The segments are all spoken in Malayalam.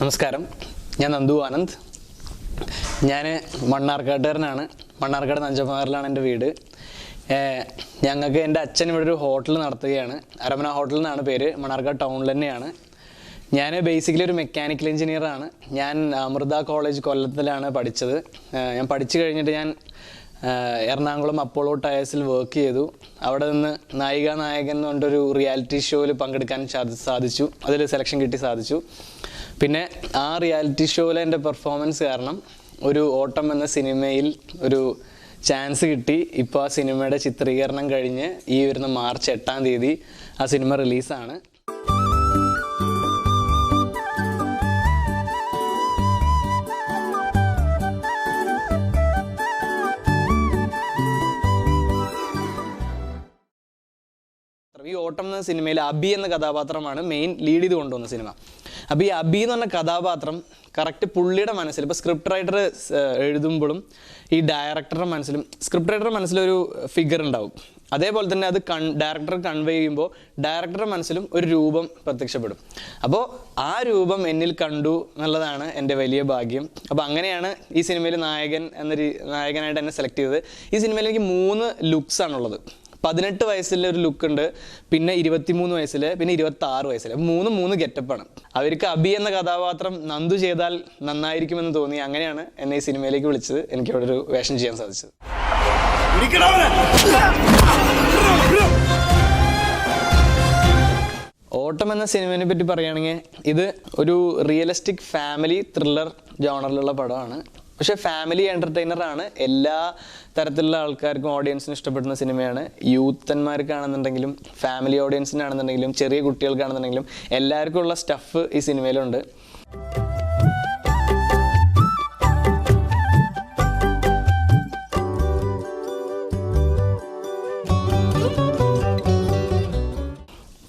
നമസ്കാരം, ഞാൻ നന്ദു ആനന്ദ്. ഞാൻ മണ്ണാർക്കാട്ടുകാരനാണ്. മണ്ണാർക്കാട് നഞ്ചമാറിലാണ് എൻ്റെ വീട്. ഞങ്ങൾക്ക് എൻ്റെ അച്ഛൻ ഇവിടെ ഒരു ഹോട്ടൽ നടത്തുകയാണ്. അരമന ഹോട്ടൽ എന്നാണ് പേര്. മണ്ണാർക്കാട് ടൗണിൽ തന്നെയാണ്. ഞാൻ ബേസിക്കലി ഒരു മെക്കാനിക്കൽ എഞ്ചിനീയറാണ്. ഞാൻ അമൃത കോളേജ് കൊല്ലത്തിലാണ് പഠിച്ചത്. ഞാൻ പഠിച്ചു കഴിഞ്ഞിട്ട് ഞാൻ എറണാകുളം അപ്പോളോ ടയേഴ്സിൽ വർക്ക് ചെയ്തു. അവിടെ നിന്ന് നായികൻ എന്ന് പറഞ്ഞൊരു റിയാലിറ്റി ഷോയിൽ പങ്കെടുക്കാൻ സാധിച്ചു. അതിൽ സെലക്ഷൻ കിട്ടി സാധിച്ചു. പിന്നെ ആ റിയാലിറ്റി ഷോയിലെ എൻ്റെ പെർഫോമൻസ് കാരണം ഒരു ഓട്ടം എന്ന സിനിമയിൽ ഒരു ചാൻസ് കിട്ടി. ഇപ്പോൾ ആ സിനിമയുടെ ചിത്രീകരണം കഴിഞ്ഞ് ഈ വരുന്ന മാർച്ച് 8-ാം തീയതി ആ സിനിമ റിലീസാണ്. ഈ ഓട്ടം എന്ന സിനിമയിൽ അബി എന്ന കഥാപാത്രമാണ് മെയിൻ ലീഡ് ചെയ്ത് കൊണ്ടുവന്ന സിനിമ. അപ്പോൾ ഈ അബി എന്ന് പറഞ്ഞ കഥാപാത്രം കറക്റ്റ് പുള്ളിയുടെ മനസ്സിൽ, ഇപ്പോൾ സ്ക്രിപ്റ്റ് റൈറ്റർ എഴുതുമ്പോഴും ഈ ഡയറക്ടറുടെ മനസ്സിലും സ്ക്രിപ്റ്റ് റൈറ്ററുടെ മനസ്സിലൊരു ഫിഗർ ഉണ്ടാവും. അതേപോലെ തന്നെ അത് ഡയറക്ടർ കൺവേ ചെയ്യുമ്പോൾ ഡയറക്ടറുടെ മനസ്സിലും ഒരു രൂപം പ്രത്യക്ഷപ്പെടും. അപ്പോൾ ആ രൂപം എന്നിൽ കണ്ടു എന്നുള്ളതാണ് എൻ്റെ വലിയ ഭാഗ്യം. അപ്പോൾ അങ്ങനെയാണ് ഈ സിനിമയിൽ നായകനായിട്ട് എന്നെ സെലക്ട് ചെയ്തത്. ഈ സിനിമയിൽ എനിക്ക് 3 ലുക്സ് ആണുള്ളത്. 18 വയസ്സിലെ ഒരു ലുക്ക് ഉണ്ട്, പിന്നെ 23 വയസ്സിൽ, പിന്നെ 26 വയസ്സിൽ. 3 ഗെറ്റപ്പാണ്. അവർക്ക് അബി എന്ന കഥാപാത്രം നന്ദു ചെയ്താൽ നന്നായിരിക്കുമെന്ന് തോന്നി. അങ്ങനെയാണ് എന്നെ ഈ സിനിമയിലേക്ക് വിളിച്ചത്. എനിക്ക് അവിടെ ഒരു വേഷം ചെയ്യാൻ സാധിച്ചത്. ഓട്ടം എന്ന സിനിമയെ പറ്റി പറയുകയാണെങ്കിൽ ഇത് ഒരു റിയലിസ്റ്റിക് ഫാമിലി ത്രില്ലർ ജോണറിലുള്ള പടമാണ്. പക്ഷെ ഫാമിലി എൻ്റർടൈനറാണ്. എല്ലാ തരത്തിലുള്ള ആൾക്കാർക്കും ഓഡിയൻസിന് ഇഷ്ടപ്പെടുന്ന സിനിമയാണ്. യൂത്തന്മാർക്കാണെന്നുണ്ടെങ്കിലും ഫാമിലി ഓഡിയൻസിനാണെന്നുണ്ടെങ്കിലും ചെറിയ കുട്ടികൾക്കാണെന്നുണ്ടെങ്കിലും എല്ലാവർക്കും ഉള്ള സ്റ്റഫ് ഈ സിനിമയിലുണ്ട്.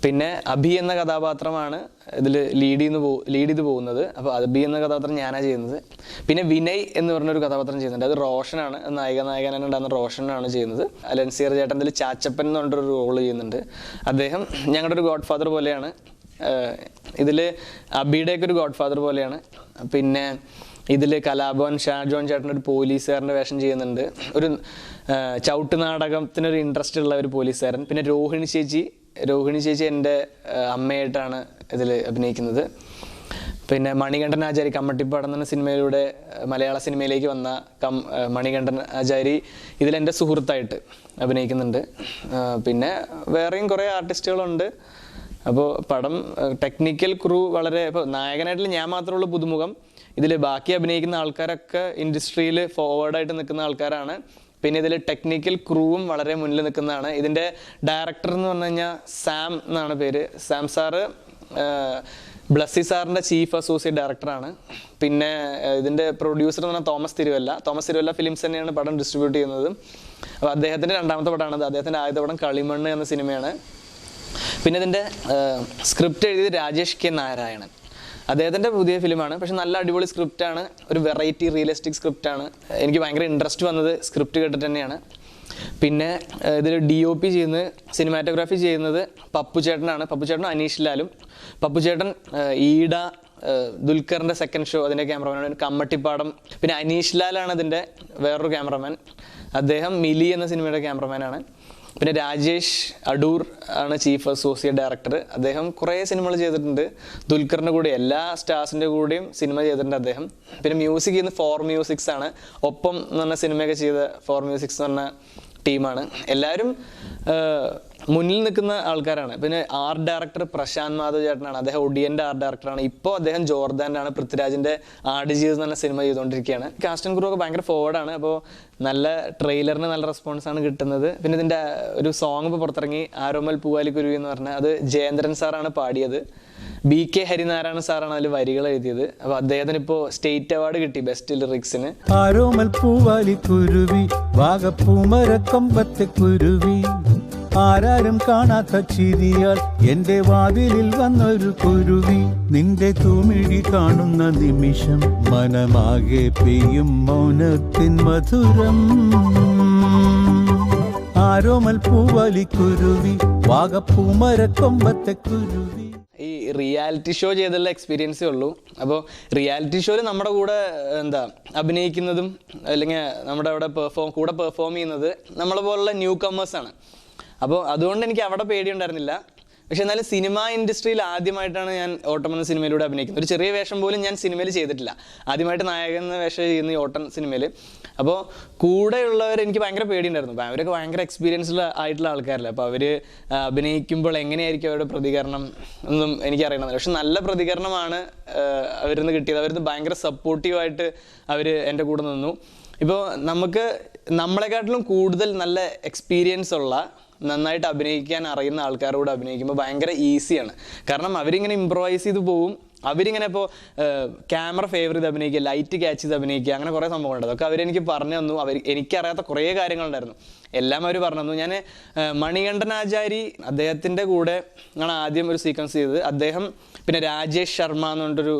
പിന്നെ അബി എന്ന കഥാപാത്രമാണ് ഇതിൽ ലീഡ് ചെയ്ത് പോകുന്നത്. അപ്പോൾ അബി എന്ന കഥാപാത്രം ഞാനാണ് ചെയ്യുന്നത്. പിന്നെ വിനയ് എന്ന് പറഞ്ഞൊരു കഥാപാത്രം ചെയ്യുന്നുണ്ട്. അത് റോഷനാണ്. നായകനായിട്ടുണ്ടാകുന്ന റോഷനാണ് ചെയ്യുന്നത്. അലൻസിയർ ചേട്ടൻ ഇതിൽ ചാച്ചപ്പൻ എന്ന് പറഞ്ഞൊരു റോള് ചെയ്യുന്നുണ്ട്. അദ്ദേഹം ഞങ്ങളുടെ ഒരു ഗോഡ് ഫാദർ പോലെയാണ്. ഇതിൽ അബിയുടെയൊക്കെ ഒരു ഗോഡ് ഫാദർ പോലെയാണ്. പിന്നെ ഇതിൽ കലാഭവൻ ഷാജോൺ ചേട്ടൻ ഒരു പോലീസുകാരൻ്റെ വേഷം ചെയ്യുന്നുണ്ട്. ഒരു ചവിട്ട് നാടകത്തിനൊരു ഇൻട്രസ്റ്റ് ഉള്ള ഒരു പോലീസുകാരൻ. പിന്നെ രോഹിണി ചേച്ചി എൻ്റെ അമ്മയായിട്ടാണ് ഇതിൽ അഭിനയിക്കുന്നത്. പിന്നെ മണികണ്ഠൻ ആചാരി, കമ്മട്ടിപ്പാടം എന്ന സിനിമയിലൂടെ മലയാള സിനിമയിലേക്ക് വന്ന മണികണ്ഠൻ ആചാരി ഇതിലെൻ്റെ സുഹൃത്തായിട്ട് അഭിനയിക്കുന്നുണ്ട്. പിന്നെ വേറെയും കുറേ ആർട്ടിസ്റ്റുകളുണ്ട്. അപ്പോൾ പടം ടെക്നിക്കൽ ക്രൂ വളരെ, ഇപ്പോൾ നായകനായിട്ടുള്ള ഞാൻ മാത്രമുള്ള പുതുമുഖം. ഇതിൽ ബാക്കി അഭിനയിക്കുന്ന ആൾക്കാരൊക്കെ ഇൻഡസ്ട്രിയിൽ ഫോർവേഡായിട്ട് നിൽക്കുന്ന ആൾക്കാരാണ്. പിന്നെ ഇതിൽ ടെക്നിക്കൽ ക്രൂവും വളരെ മുന്നിൽ നിൽക്കുന്നതാണ്. ഇതിൻ്റെ ഡയറക്ടർ എന്ന് പറഞ്ഞു കഴിഞ്ഞാൽ സാം എന്നാണ് പേര്. സാം സാറ് ബ്ലസ്സി സാറിൻ്റെ ചീഫ് അസോസിയേറ്റ് ഡയറക്ടറാണ്. പിന്നെ ഇതിൻ്റെ പ്രൊഡ്യൂസർ എന്ന് പറഞ്ഞാൽ തോമസ് തിരുവല്ല ഫിലിംസ് തന്നെയാണ് പടം ഡിസ്ട്രിബ്യൂട്ട് ചെയ്യുന്നത്. അപ്പോൾ അദ്ദേഹത്തിൻ്റെ 2ാമത്തെ പടമാണത്. അദ്ദേഹത്തിൻ്റെ ആദ്യത്തെ പടം കളിമണ്ണ് എന്ന സിനിമയാണ്. പിന്നെ ഇതിൻ്റെ സ്ക്രിപ്റ്റ് എഴുതിയത് രാജേഷ് കെ നാരായണൻ. അദ്ദേഹത്തിൻ്റെ പുതിയ ഫിലിമാണ്. പക്ഷെ നല്ല അടിപൊളി സ്ക്രിപ്റ്റാണ്. ഒരു വെറൈറ്റി റിയലിസ്റ്റിക് സ്ക്രിപ്റ്റാണ്. എനിക്ക് ഭയങ്കര ഇൻട്രസ്റ്റ് വന്നത് സ്ക്രിപ്റ്റ് കേട്ടിട്ട് തന്നെയാണ്. പിന്നെ ഇതിൽ DOP ചെയ്യുന്നത്, സിനിമാറ്റോഗ്രാഫി ചെയ്യുന്നത് പപ്പു ചേട്ടനും അനീഷ് ലാലും. പപ്പു ചേട്ടൻ ഈട, ദുൽഖറിൻ്റെ സെക്കൻഡ് ഷോ അതിൻ്റെ ക്യാമറമാനാണ്. കമ്മട്ടിപ്പാടം. പിന്നെ അനീഷ് ലാലാണ് അതിൻ്റെ വേറൊരു ക്യാമറമാൻ. അദ്ദേഹം മിലി എന്ന സിനിമയുടെ ക്യാമറമാനാണ്. പിന്നെ രാജേഷ് അടൂർ ആണ് ചീഫ് അസോസിയേറ്റ് ഡയറക്ടർ. അദ്ദേഹം കുറേ സിനിമകൾ ചെയ്തിട്ടുണ്ട്. ദുൽഖറിൻ്റെ കൂടെ എല്ലാ സ്റ്റാർസിൻ്റെ കൂടെയും സിനിമ ചെയ്തിട്ടുണ്ട് അദ്ദേഹം. പിന്നെ മ്യൂസിക് ചെയ്യുന്ന 4 മ്യൂസിക്സ് ആണ്. ഒപ്പം എന്ന് പറഞ്ഞ സിനിമയൊക്കെ ചെയ്ത 4 മ്യൂസിക്സ് എന്ന് പറഞ്ഞ ടീമാണ്. എല്ലാവരും മുന്നിൽ നിൽക്കുന്ന ആൾക്കാരാണ്. പിന്നെ ആർട്ട് ഡയറക്ടർ പ്രശാന്ത് മാധവ് ചേട്ടനാണ്. അദ്ദേഹം ഒടിയൻ്റെ ആർട്ട് ഡയറക്ടറാണ്. ഇപ്പോൾ അദ്ദേഹം ജോർദാനാണ് പൃഥ്വിരാജിൻ്റെ ആടുജീവിതം എന്ന് പറഞ്ഞ സിനിമ ചെയ്തുകൊണ്ടിരിക്കുകയാണ്. കാസ്റ്റ് ആൻഡ് ക്രൂ ഒക്കെ ഭയങ്കര ഫോർവേഡാണ്. അപ്പോൾ നല്ല ട്രെയിലറിന് നല്ല റെസ്പോൺസാണ് കിട്ടുന്നത്. പിന്നെ ഇതിൻ്റെ ഒരു സോങ് ഇപ്പോൾ പുറത്തിറങ്ങി, ആരോമൽ പൂവാലിക്കുരുവി എന്ന് പറഞ്ഞാൽ അത് ജയേന്ദ്രൻ സാറാണ് പാടിയത്. BK ഹരിനാരായണ സാറാണ് അതിൽ വരികൾ എഴുതിയത്. അപ്പോൾ അദ്ദേഹത്തിന് ഇപ്പോൾ സ്റ്റേറ്റ് അവാർഡ് കിട്ടി ബെസ്റ്റ് ലിറിക്സിന്. ആരോമൽ പൂവാലിക്കുരുവി വാഗപ്പൂമരക്കൊമ്പത്തെ കുരുവി, ആരാരും കാണാത്ത ചിരിയാൽ എന്റെ വാതിലിൽ വന്നൊരു കുരുവി, നിന്റെ തൂമിഴി കാണുന്ന നിമിഷം മനമാകെ പെയ്യും മൗനത്തിൻ മധുരം. ആരോമൽ പൂവാലിക്കുരുവി വാഗപ്പൂമരക്കൊമ്പത്തെ കുരുവി. ഈ റിയാലിറ്റി ഷോ ചെയ്തുള്ള എക്സ്പീരിയൻസേ ഉള്ളൂ. അപ്പോൾ റിയാലിറ്റി ഷോയിൽ നമ്മുടെ കൂടെ അഭിനയിക്കുന്നതും അല്ലെങ്കിൽ നമ്മുടെ അവിടെ കൂടെ പെർഫോം ചെയ്യുന്നത് നമ്മളെ പോലുള്ള ന്യൂ കമേഴ്സാണ്. അപ്പോൾ അതുകൊണ്ട് എനിക്ക് അവിടെ പേടിയുണ്ടായിരുന്നില്ല. പക്ഷെ എന്നാലും സിനിമ ഇൻഡസ്ട്രിയിൽ ആദ്യമായിട്ടാണ് ഞാൻ ഓട്ടം എന്ന സിനിമയിലൂടെ അഭിനയിക്കുന്നത്. ഒരു ചെറിയ വേഷം പോലും ഞാൻ സിനിമയിൽ ചെയ്തിട്ടില്ല. ആദ്യമായിട്ട് നായകൻ എന്ന വേഷം ചെയ്യുന്ന ഈ ഓട്ടം സിനിമയിൽ. അപ്പോൾ കൂടെയുള്ളവർ എനിക്ക് ഭയങ്കര പേടിയുണ്ടായിരുന്നു. അവരൊക്കെ ഭയങ്കര എക്സ്പീരിയൻസ്ഡ് ആയിട്ടുള്ള ആൾക്കാരല്ലേ. അപ്പോൾ അവർ അഭിനയിക്കുമ്പോൾ എങ്ങനെയായിരിക്കും അവരുടെ പ്രതികരണം ഒന്നും എനിക്കറിയണമെന്നില്ല. പക്ഷെ നല്ല പ്രതികരണമാണ് അവരിൽ നിന്ന് കിട്ടിയത്. അവരിൽ നിന്ന് ഭയങ്കര സപ്പോർട്ടീവായിട്ട് അവർ എൻ്റെ കൂടെ നിന്നു. ഇപ്പോൾ നമുക്ക് നമ്മളെക്കാട്ടിലും കൂടുതൽ നല്ല എക്സ്പീരിയൻസ് ഉള്ള നന്നായിട്ട് അഭിനയിക്കാൻ അറിയുന്ന ആൾക്കാരോട് അഭിനയിക്കുമ്പോൾ ഭയങ്കര ഈസിയാണ്. കാരണം അവരിങ്ങനെ ഇംപ്രവൈസ് ചെയ്ത് പോവും. അവരിങ്ങനെ ഇപ്പോൾ ക്യാമറ ഫേവർ ചെയ്ത് അഭിനയിക്കുക, ലൈറ്റ് ക്യാച്ച് ചെയ്ത് അഭിനയിക്കുക, അങ്ങനെ കുറേ സംഭവങ്ങളുണ്ട്. അതൊക്കെ അവരെനിക്ക് പറഞ്ഞു തന്നു. എനിക്കറിയാത്ത കുറേ കാര്യങ്ങളുണ്ടായിരുന്നു, എല്ലാം അവർ പറഞ്ഞു തന്നു. ഞാൻ മണികണ്ഠനാചാരി അദ്ദേഹത്തിൻ്റെ കൂടെ ആണ് ആദ്യം ഒരു സീക്വൻസ് ചെയ്തത്. അദ്ദേഹം പിന്നെ രാജേഷ് ശർമ്മ എന്ന് പറഞ്ഞിട്ടൊരു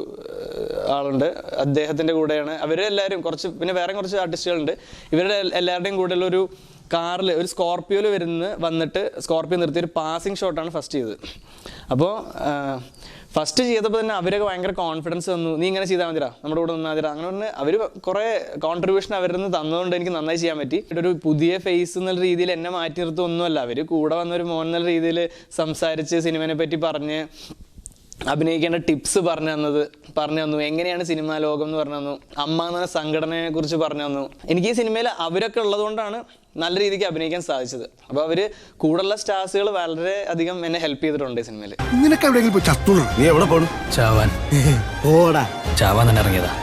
ആളുണ്ട്, അദ്ദേഹത്തിൻ്റെ കൂടെയാണ്. അവരെല്ലാവരും പിന്നെ വേറെ കുറച്ച് ആർട്ടിസ്റ്റുകളുണ്ട്. ഇവരുടെ എല്ലാവരുടെയും കൂടെയുള്ള ഒരു കാറിൽ ഒരു സ്കോർപ്പിയോയിൽ വന്നിട്ട് സ്കോർപ്പിയോ നിർത്തി ഒരു പാസിങ് ഷോട്ടാണ് ഫസ്റ്റ് ചെയ്തത്. അപ്പോൾ ഫസ്റ്റ് ചെയ്തപ്പോൾ തന്നെ അവരൊക്കെ ഭയങ്കര കോൺഫിഡൻസ് തന്നു. നീ ഇങ്ങനെ ചെയ്താൽ മതിരാ, നമ്മുടെ കൂടെ നിന്നാൽ മതിരാ, അങ്ങനെ പറഞ്ഞ് അവർ കുറേ കോൺട്രിബ്യൂഷൻ അവരിൽ നിന്ന് തന്നതുകൊണ്ട് എനിക്ക് നന്നായി ചെയ്യാൻ പറ്റി. ഒരു പുതിയ ഫേസ് എന്നുള്ള രീതിയിൽ എന്നെ മാറ്റി നിർത്തുമൊന്നുമല്ല. അവർ കൂടെ വന്നൊരു മോൻ എന്നുള്ള രീതിയിൽ സംസാരിച്ച് സിനിമയെ പറ്റി പറഞ്ഞ് അഭിനയിക്കേണ്ട ടിപ്സ് പറഞ്ഞു തന്നു. എങ്ങനെയാണ് സിനിമാ ലോകം എന്ന് പറഞ്ഞു തന്നു. അമ്മ എന്ന സംഘടനയെ കുറിച്ച് പറഞ്ഞു തന്നു. എനിക്ക് ഈ സിനിമയിൽ അവരൊക്കെ ഉള്ളതുകൊണ്ടാണ് നല്ല രീതിക്ക് അഭിനയിക്കാൻ സാധിച്ചത്. അപ്പോൾ അവര് കൂടുള്ള സ്റ്റാർസുകൾ വളരെ അധികം എന്നെ ഹെൽപ്പ് ചെയ്തിട്ടുണ്ട് ഈ സിനിമയിൽ. നീ എവിടെ പോണു? ചാവാൻ തന്നെ ഇറങ്ങിയതാ.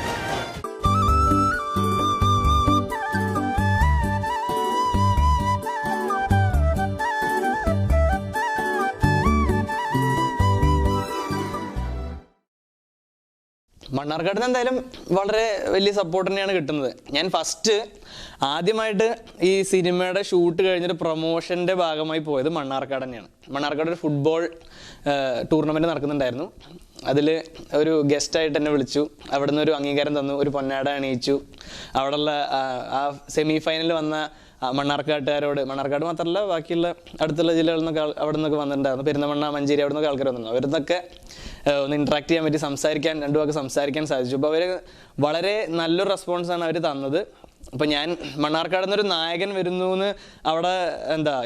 മണ്ണാർക്കാട് എന്തായാലും വളരെ വലിയ സപ്പോർട്ട് തന്നെയാണ് കിട്ടുന്നത്. ഞാൻ ആദ്യമായിട്ട് ഈ സിനിമയുടെ ഷൂട്ട് കഴിഞ്ഞിട്ട് പ്രൊമോഷൻ്റെ ഭാഗമായി പോയത് മണ്ണാർക്കാട് തന്നെയാണ്. മണ്ണാർക്കാട് ഒരു ഫുട്ബോൾ ടൂർണമെൻറ്റ് നടക്കുന്നുണ്ടായിരുന്നു. അതിൽ ഒരു ഗസ്റ്റായിട്ട് എന്നെ വിളിച്ചു. അവിടെ നിന്ന് ഒരു അംഗീകാരം തന്നു, ഒരു പൊന്നാട അണിയിച്ചു. അവിടെയുള്ള ആ സെമി ഫൈനലിൽ വന്ന മണ്ണാർക്കാട്ടുകാരോട്, മണ്ണാർക്കാട് മാത്രമല്ല ബാക്കിയുള്ള അടുത്തുള്ള ജില്ലകളിൽ നിന്നൊക്കെ അവിടെ നിന്നൊക്കെ വന്നിട്ടുണ്ടായിരുന്നു. പെരുന്തമണ്ണ, മഞ്ചേരി അവിടെ നിന്നൊക്കെ ആൾക്കാർ വന്നിട്ടുണ്ടായിരുന്നു. അവരിന്നൊക്കെ ഒന്ന് ഇൻട്രാക്ട് ചെയ്യാൻ പറ്റി, രണ്ടു വാക്ക് സംസാരിക്കാൻ സാധിച്ചു. അപ്പോൾ അവർ വളരെ നല്ലൊരു റെസ്പോൺസാണ് അവർ തന്നത്. അപ്പോൾ ഞാൻ മണ്ണാർക്കാട് നിന്നൊരു നായകൻ വരുന്നു എന്ന് അവിടെ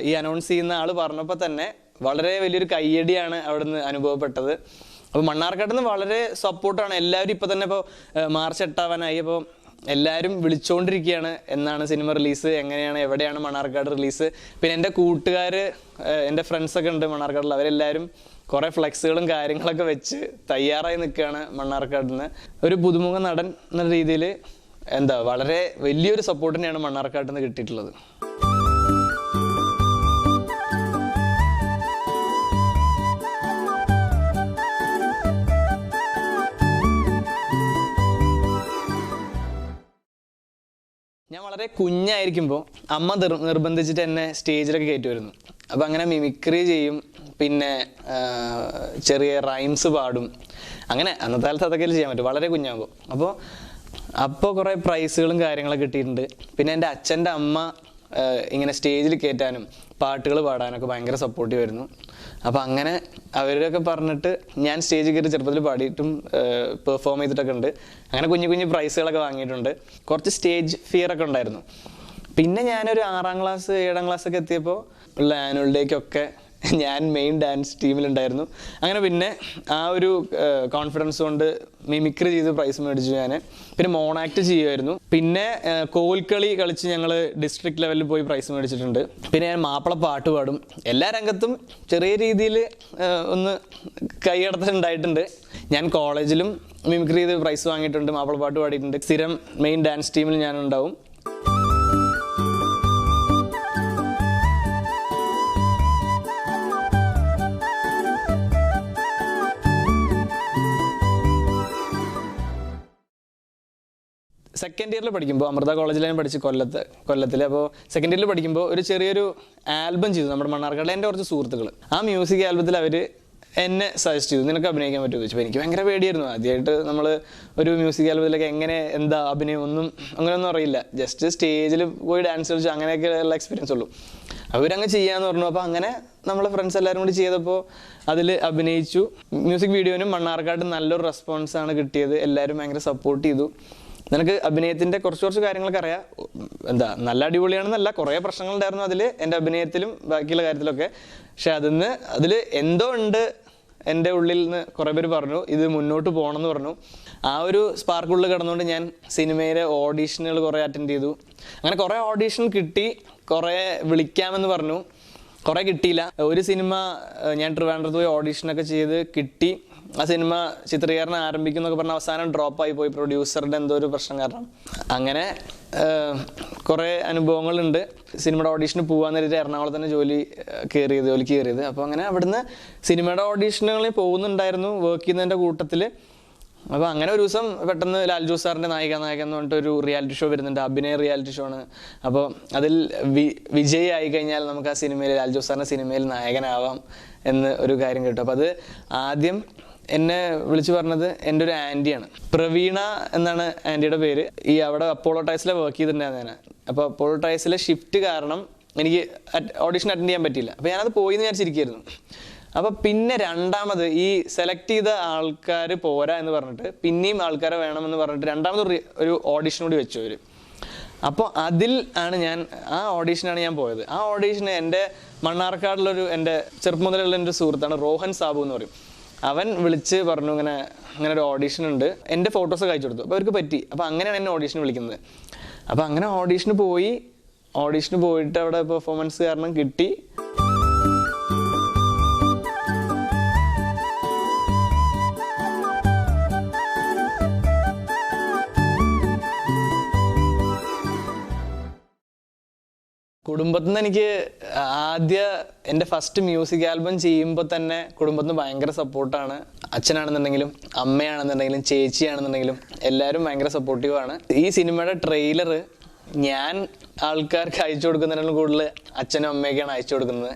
ഈ അനൗൺസ് ചെയ്യുന്ന ആൾ പറഞ്ഞപ്പോൾ തന്നെ വളരെ വലിയൊരു കയ്യടിയാണ് അവിടെ നിന്ന് അനുഭവപ്പെട്ടത്. അപ്പോൾ മണ്ണാർക്കാട് നിന്ന് വളരെ സപ്പോർട്ടാണ് എല്ലാവരും. ഇപ്പോൾ തന്നെ ഇപ്പോൾ മാർച്ച് 8 അപ്പോൾ എല്ലാവരും വിളിച്ചുകൊണ്ടിരിക്കുകയാണ്, എന്നാണ് സിനിമ റിലീസ്, എങ്ങനെയാണ്, എവിടെയാണ് മണ്ണാർക്കാട് റിലീസ്. പിന്നെ എൻ്റെ കൂട്ടുകാർ, എൻ്റെ ഫ്രണ്ട്സൊക്കെ ഉണ്ട് മണ്ണാർക്കാടിൽ. അവരെല്ലാവരും കുറേ ഫ്ലെക്സുകളും കാര്യങ്ങളൊക്കെ വെച്ച് തയ്യാറായി നിൽക്കുകയാണ് മണ്ണാർക്കാടിന്. ഒരു പുതുമുഖ നടൻ എന്ന രീതിയിൽ വളരെ വലിയൊരു സപ്പോർട്ട് തന്നെയാണ് മണ്ണാർക്കാട്ടിൽ നിന്ന് കിട്ടിയിട്ടുള്ളത്. ഞാൻ വളരെ കുഞ്ഞായിരിക്കുമ്പോൾ അമ്മ നിർബന്ധിച്ചിട്ട് എന്നെ സ്റ്റേജിലൊക്കെ കയറ്റുമായിരുന്നു. അപ്പോൾ അങ്ങനെ മിമിക്രി ചെയ്യും, പിന്നെ ചെറിയ റൈംസ് പാടും. അങ്ങനെ അന്നത്തെ കാലത്ത് അതൊക്കെ ചെയ്യാൻ പറ്റും വളരെ കുഞ്ഞാകുമ്പോൾ. അപ്പോൾ കുറേ പ്രൈസുകളും കാര്യങ്ങളൊക്കെ കിട്ടിയിട്ടുണ്ട്. പിന്നെ എൻ്റെ അച്ഛൻ്റെ അമ്മ ഇങ്ങനെ സ്റ്റേജിൽ കയറ്റാനും പാട്ടുകൾ പാടാനൊക്കെ ഭയങ്കര സപ്പോർട്ടീവ് ആയിരുന്നു. അപ്പോൾ അങ്ങനെ അവരൊക്കെ പറഞ്ഞിട്ട് ഞാൻ സ്റ്റേജിൽ കയറി ചെറുപ്പത്തിൽ പാടിയിട്ടും പെർഫോം ചെയ്തിട്ടൊക്കെ ഉണ്ട്. അങ്ങനെ കുഞ്ഞു കുഞ്ഞു പ്രൈസുകളൊക്കെ വാങ്ങിയിട്ടുണ്ട്. കുറച്ച് സ്റ്റേജ് ഫിയറൊക്കെ ഉണ്ടായിരുന്നു. പിന്നെ ഞാനൊരു 6ാം ക്ലാസ് 7ാം ക്ലാസ്സൊക്കെ എത്തിയപ്പോൾ ഉള്ള ആനുവൽ ഡേക്കൊക്കെ ഞാൻ മെയിൻ ഡാൻസ് ടീമിലുണ്ടായിരുന്നു. അങ്ങനെ പിന്നെ ആ ഒരു കോൺഫിഡൻസ് കൊണ്ട് മിമിക്രി ചെയ്ത് പ്രൈസ് മേടിച്ചു ഞാൻ. പിന്നെ മോണാക്ട് ചെയ്യുമായിരുന്നു. പിന്നെ കോൽക്കളി കളിച്ച് ഞങ്ങൾ ഡിസ്ട്രിക്ട് ലെവലിൽ പോയി പ്രൈസ് മേടിച്ചിട്ടുണ്ട്. പിന്നെ ഞാൻ മാപ്പിള പാട്ട് പാടും. എല്ലാ രംഗത്തും ചെറിയ രീതിയിൽ ഒന്ന് കൈകടത്തുണ്ടായിട്ടുണ്ട്. ഞാൻ കോളേജിലും മിമിക്രി ചെയ്ത് പ്രൈസ് വാങ്ങിയിട്ടുണ്ട്, മാപ്പിള പാട്ട് പാടിയിട്ടുണ്ട്. സ്ഥിരം മെയിൻ ഡാൻസ് ടീമിൽ ഞാനുണ്ടാവും. സെക്കൻഡ് ഇയറിൽ പഠിക്കുമ്പോൾ അമൃത കോളേജിലാണ് പഠിച്ച് കൊല്ലത്തിൽ. അപ്പോൾ സെക്കൻഡ് ഇയറിൽ പഠിക്കുമ്പോൾ ഒരു ചെറിയൊരു ആൽബം ചെയ്തു നമ്മുടെ മണ്ണാർക്കാട്. എൻ്റെ കുറച്ച് സുഹൃത്തുക്കൾ ആ മ്യൂസിക് ആൽബത്തിൽ അവർ എന്നെ സജസ്റ്റ് ചെയ്തു, നിനക്ക് അഭിനയിക്കാൻ പറ്റുമോ ചോദിച്ചു. അപ്പോൾ എനിക്ക് ഭയങ്കര പേടിയായിരുന്നു. ആദ്യമായിട്ട് നമ്മൾ ഒരു മ്യൂസിക് ആൽബത്തിലൊക്കെ അഭിനയം അങ്ങനെയൊന്നും അറിയില്ല. ജസ്റ്റ് സ്റ്റേജിൽ പോയി ഡാൻസ് കളിച്ചു, അങ്ങനെയൊക്കെ ഉള്ള എക്സ്പീരിയൻസ് ഉള്ളൂ. അവരങ്ങ് ചെയ്യാന്ന് പറഞ്ഞു. അപ്പോൾ അങ്ങനെ നമ്മളെ ഫ്രണ്ട്സ് എല്ലാവരും കൂടി ചെയ്തപ്പോൾ അതിൽ അഭിനയിച്ചു. മ്യൂസിക് വീഡിയോനും മണ്ണാർക്കാട് നല്ലൊരു റെസ്പോൺസാണ് കിട്ടിയത്. എല്ലാവരും ഭയങ്കര സപ്പോർട്ട് ചെയ്തു. നിനക്ക് അഭിനയത്തിൻ്റെ കുറച്ച് കാര്യങ്ങളൊക്കെ അറിയാം, എന്താ നല്ല അടിപൊളിയാണെന്നല്ല, കുറേ പ്രശ്നങ്ങളുണ്ടായിരുന്നു അതിൽ, എൻ്റെ അഭിനയത്തിലും ബാക്കിയുള്ള കാര്യത്തിലൊക്കെ. പക്ഷെ അതിൽ എന്തോ ഉണ്ട് എൻ്റെ ഉള്ളിൽ നിന്ന് കുറേ പേര് പറഞ്ഞു ഇത് മുന്നോട്ട് പോകണം എന്ന് പറഞ്ഞു. ആ ഒരു സ്പാർക്കുള്ളിൽ കിടന്നുകൊണ്ട് ഞാൻ സിനിമയിലെ ഓഡീഷനുകൾ കുറേ അറ്റൻഡ് ചെയ്തു. അങ്ങനെ കുറേ ഓഡീഷൻ കിട്ടി, കുറേ വിളിക്കാമെന്ന് പറഞ്ഞു, കുറേ കിട്ടിയില്ല. ഒരു സിനിമ ഞാൻ ട്രിവാൻഡ്രത്ത് പോയി ഓഡീഷനൊക്കെ ചെയ്ത് കിട്ടി. ആ സിനിമ ചിത്രീകരണം ആരംഭിക്കുന്നൊക്കെ പറഞ്ഞ അവസാനം ഡ്രോപ്പായി പോയി, പ്രൊഡ്യൂസറുടെ എന്തോ ഒരു പ്രശ്നം കാരണം. അങ്ങനെ കുറേ അനുഭവങ്ങളുണ്ട്. സിനിമയുടെ ഓഡീഷന് പോകാൻ നേരിട്ട് എറണാകുളത്ത് തന്നെ ജോലിക്ക് കയറിയത്. അപ്പോൾ അങ്ങനെ അവിടുന്ന് സിനിമയുടെ ഓഡീഷനുകളിൽ പോകുന്നുണ്ടായിരുന്നു വർക്ക് ചെയ്യുന്നതിൻ്റെ കൂട്ടത്തിൽ. അപ്പോൾ അങ്ങനെ ഒരു ദിവസം പെട്ടെന്ന് ലാൽ ജോസ് സാറിൻ്റെ നായിക എന്ന് പറഞ്ഞിട്ടൊരു റിയാലിറ്റി ഷോ വരുന്നുണ്ട്, അഭിനയ റിയാലിറ്റി ഷോ ആണ്. അപ്പോൾ അതിൽ വിജയ് ആയി കഴിഞ്ഞാൽ നമുക്ക് ആ സിനിമയിൽ, ലാൽ ജോസ് സാറിൻ്റെ സിനിമയിൽ നായകനാവാം എന്ന് ഒരു കാര്യം കേട്ടു. അപ്പോൾ അത് ആദ്യം എന്നെ വിളിച്ചു പറഞ്ഞത് എൻ്റെ ഒരു ആൻറ്റിയാണ്, പ്രവീണ എന്നാണ് ആൻറ്റിയുടെ പേര്. ഈ അവിടെ അപ്പോളോ ടൈസിലെ വർക്ക് ചെയ്തിട്ടുണ്ടായിരുന്നു ഞാൻ. അപ്പോൾ അപ്പോളോ ടൈസിലെ ഷിഫ്റ്റ് കാരണം എനിക്ക് ഓഡീഷൻ അറ്റൻഡ് ചെയ്യാൻ പറ്റിയില്ല. അപ്പോൾ ഞാനത് പോയി എന്ന് വിചാരിച്ചിരിക്കുകയായിരുന്നു. അപ്പോൾ പിന്നെ രണ്ടാമത് ഈ സെലക്ട് ചെയ്ത ആൾക്കാർ പോരാ എന്ന് പറഞ്ഞിട്ട് പിന്നെയും ആൾക്കാരെ വേണമെന്ന് പറഞ്ഞിട്ട് രണ്ടാമത് ഒരു ഓഡീഷൻ കൂടി വെച്ചു അവർ. അപ്പോൾ അതിൽ ആണ് ആ ഓഡീഷനാണ് ഞാൻ പോയത്. ആ ഓഡീഷന് എൻ്റെ മണ്ണാർക്കാടിലൊരു എൻ്റെ ചെറുപ്പം മുതലുള്ള എൻ്റെ സുഹൃത്താണ് റോഹൻ സാബു എന്ന് പറയും. അവൻ വിളിച്ച് പറഞ്ഞു ഇങ്ങനെ ഒരു ഓഡീഷൻ ഉണ്ട്, എൻ്റെ ഫോട്ടോസൊക്കെ അയച്ചു കൊടുത്തു. അപ്പോൾ അവർക്ക് പറ്റി. അപ്പോൾ അങ്ങനെയാണ് എന്നെ ഓഡീഷന് വിളിക്കുന്നത്. അപ്പോൾ അങ്ങനെ ഓഡീഷന് പോയിട്ട് അവിടെ പെർഫോമൻസ് കാരണം കിട്ടി. കുടുംബത്തിൽ നിന്ന് എനിക്ക് എൻ്റെ ഫസ്റ്റ് മ്യൂസിക് ആൽബം ചെയ്യുമ്പോൾ തന്നെ കുടുംബത്തിൽ നിന്ന് ഭയങ്കര സപ്പോർട്ടാണ്. അച്ഛനാണെന്നുണ്ടെങ്കിലും അമ്മയാണെന്നുണ്ടെങ്കിലും ചേച്ചിയാണെന്നുണ്ടെങ്കിലും എല്ലാവരും ഭയങ്കര സപ്പോർട്ടീവാണ്. ഈ സിനിമയുടെ ട്രെയിലർ ഞാൻ ആൾക്കാർക്ക് അയച്ചു കൊടുക്കുന്നതിനേക്കാളും കൂടുതൽ അച്ഛനും അമ്മയൊക്കെയാണ് അയച്ചു കൊടുക്കുന്നത്.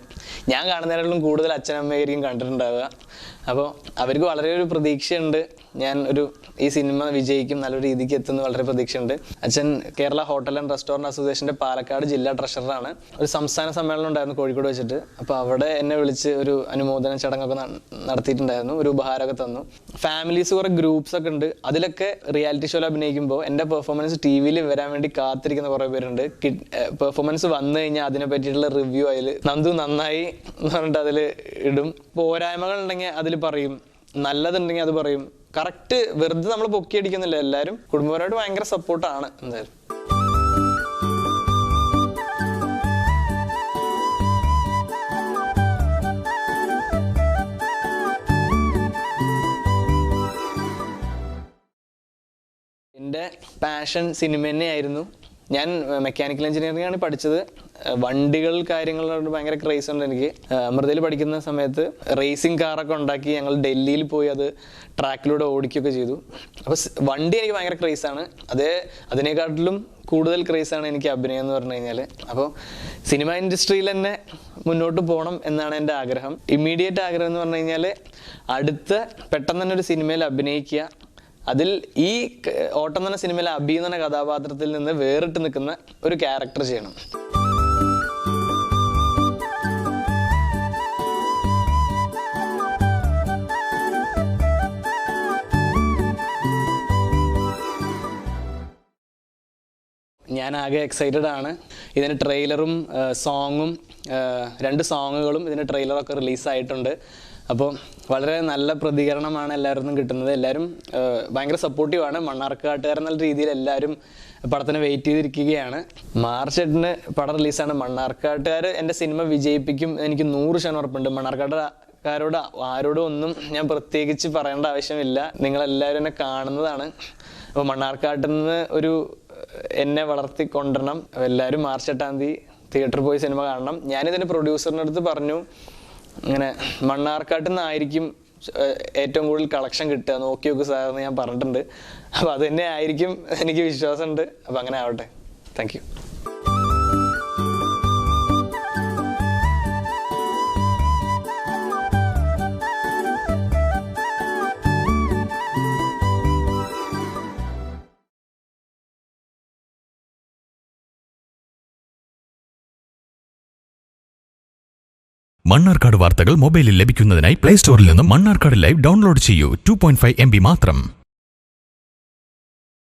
ഞാൻ കാണുന്നതിനേക്കാളും കൂടുതൽ അച്ഛനും അമ്മയായിരിക്കും കണ്ടിട്ടുണ്ടാവുക. അപ്പോൾ അവർക്ക് വളരെ ഒരു പ്രതീക്ഷയുണ്ട് ഈ സിനിമ വിജയിക്കും, നല്ലൊരു രീതിക്ക് എത്തുന്ന വളരെ പ്രതീക്ഷയുണ്ട്. അച്ഛൻ കേരള ഹോട്ടൽ ആൻഡ് റെസ്റ്റോറൻറ്റ് അസോസിയേഷൻ്റെ പാലക്കാട് ജില്ലാ ട്രഷററാണ്. ഒരു സംസ്ഥാന സമ്മേളനം ഉണ്ടായിരുന്നു കോഴിക്കോട് വെച്ചിട്ട്. അപ്പോൾ അവിടെ എന്നെ വിളിച്ച് ഒരു അനുമോദന ചടങ്ങൊക്കെ നടത്തിയിട്ടുണ്ടായിരുന്നു, ഒരു ഉപഹാരമൊക്കെ തന്നു. ഫാമിലീസ് കുറേ ഗ്രൂപ്പ്സ് ഒക്കെ ഉണ്ട്. അതിലൊക്കെ റിയാലിറ്റി ഷോയിൽ അഭിനയിക്കുമ്പോൾ എൻ്റെ പെർഫോമൻസ് ടി വിയിൽ വരാൻ വേണ്ടി കാത്തിരിക്കുന്ന കുറേ പേരുണ്ട്. പെർഫോമൻസ് വന്നു കഴിഞ്ഞാൽ അതിനെ പറ്റിയിട്ടുള്ള റിവ്യൂ അതിൽ നന്ദു നന്നായി എന്ന് പറഞ്ഞിട്ട് അതിൽ ഇടും. പോരായ്മകൾ ഉണ്ടെങ്കിൽ അതിൽ പറയും, നല്ലതുണ്ടെങ്കിൽ അത് പറയും. കറക്റ്റ് വെറുതെ നമ്മൾ പൊക്കിയടിക്കുന്നില്ല. എല്ലാവരും കുടുംബപരമായിട്ട് ഭയങ്കര സപ്പോർട്ടാണ്. എന്തായാലും എൻ്റെ പാഷൻ സിനിമ തന്നെയായിരുന്നു. ഞാൻ മെക്കാനിക്കൽ എഞ്ചിനീയറിംഗ് ആണ് പഠിച്ചത്. വണ്ടികൾ കാര്യങ്ങളോട് ഭയങ്കര ക്രേസ് ഉണ്ട് എനിക്ക്. അമൃതയിൽ പഠിക്കുന്ന സമയത്ത് റേസിംഗ് കാറൊക്കെ ഉണ്ടാക്കി ഞങ്ങൾ ഡൽഹിയിൽ പോയി അത് ട്രാക്കിലൂടെ ഓടിക്കുകയൊക്കെ ചെയ്തു. അപ്പോൾ വണ്ടി എനിക്ക് ഭയങ്കര ക്രേസാണ്. അതിനെക്കാട്ടിലും കൂടുതൽ ക്രേസാണ് എനിക്ക് അഭിനയം എന്ന് പറഞ്ഞു കഴിഞ്ഞാൽ. അപ്പോൾ സിനിമ ഇൻഡസ്ട്രിയിൽ തന്നെ മുന്നോട്ട് പോകണം എന്നാണ് എൻ്റെ ആഗ്രഹം. ഇമ്മീഡിയറ്റ് ആഗ്രഹം എന്ന് പറഞ്ഞു കഴിഞ്ഞാൽ പെട്ടെന്ന് തന്നെ ഒരു സിനിമയിൽ അഭിനയിക്കുക. അതിൽ ഈ ഓട്ടം എന്ന സിനിമയിലെ അബി എന്ന കഥാപാത്രത്തിൽ നിന്ന് വേറിട്ട് നിൽക്കുന്ന ഒരു ക്യാരക്ടർ ചെയ്യണം. ഞാൻ ആകെ എക്സൈറ്റഡ് ആണ്. ഇതിന് ട്രെയിലറും സോങ്ങും 2 സോങ്ങുകളും ഇതിൻ്റെ ട്രെയിലറൊക്കെ റിലീസായിട്ടുണ്ട്. അപ്പോൾ വളരെ നല്ല പ്രതികരണമാണ് എല്ലാവരും കിട്ടുന്നത്. എല്ലാവരും ഭയങ്കര സപ്പോർട്ടീവാണ്. മണ്ണാർക്കാട്ടുകാരെന്നുള്ള രീതിയിൽ എല്ലാവരും പടത്തിന് വെയിറ്റ് ചെയ്തിരിക്കുകയാണ്. മാർച്ച് 8-ന് പടം റിലീസാണ്. മണ്ണാർക്കാട്ടുകാർ എൻ്റെ സിനിമ വിജയിപ്പിക്കും എനിക്ക് 100% ഉറപ്പുണ്ട്. മണ്ണാർക്കാട്ടുകാരോട് ആരോടും ഒന്നും ഞാൻ പ്രത്യേകിച്ച് പറയേണ്ട ആവശ്യമില്ല. നിങ്ങളെല്ലാവരും എന്നെ കാണുന്നതാണ്. അപ്പോൾ മണ്ണാർക്കാട്ടിൽ നിന്ന് എന്നെ വളർത്തി കൊണ്ടുവരണം. എല്ലാവരും മാർച്ച് 8-ാം തീയതി തിയേറ്ററിൽ പോയി സിനിമ കാണണം. ഞാനിതിൻ്റെ പ്രൊഡ്യൂസറിൻ്റെ അടുത്ത് പറഞ്ഞു, ഇങ്ങനെ മണ്ണാർക്കാട്ടിൽ നിന്നായിരിക്കും ഏറ്റവും കൂടുതൽ കളക്ഷൻ കിട്ടുക, നോക്കി നോക്ക് സാറെന്ന് ഞാൻ പറഞ്ഞിട്ടുണ്ട്. അപ്പോൾ അത് തന്നെ ആയിരിക്കും, എനിക്ക് വിശ്വാസമുണ്ട്. അപ്പോൾ അങ്ങനെ ആവട്ടെ. താങ്ക് മണ്ണാർക്കാട് വാർത്തകൾ മൊബൈലിൽ ലഭിക്കുന്നതിനായി പ്ലേ സ്റ്റോറിൽ നിന്നും മണ്ണാർക്കാട് ലൈവ് ഡൗൺലോഡ് ചെയ്യൂ. 2.5 MB മാത്രം.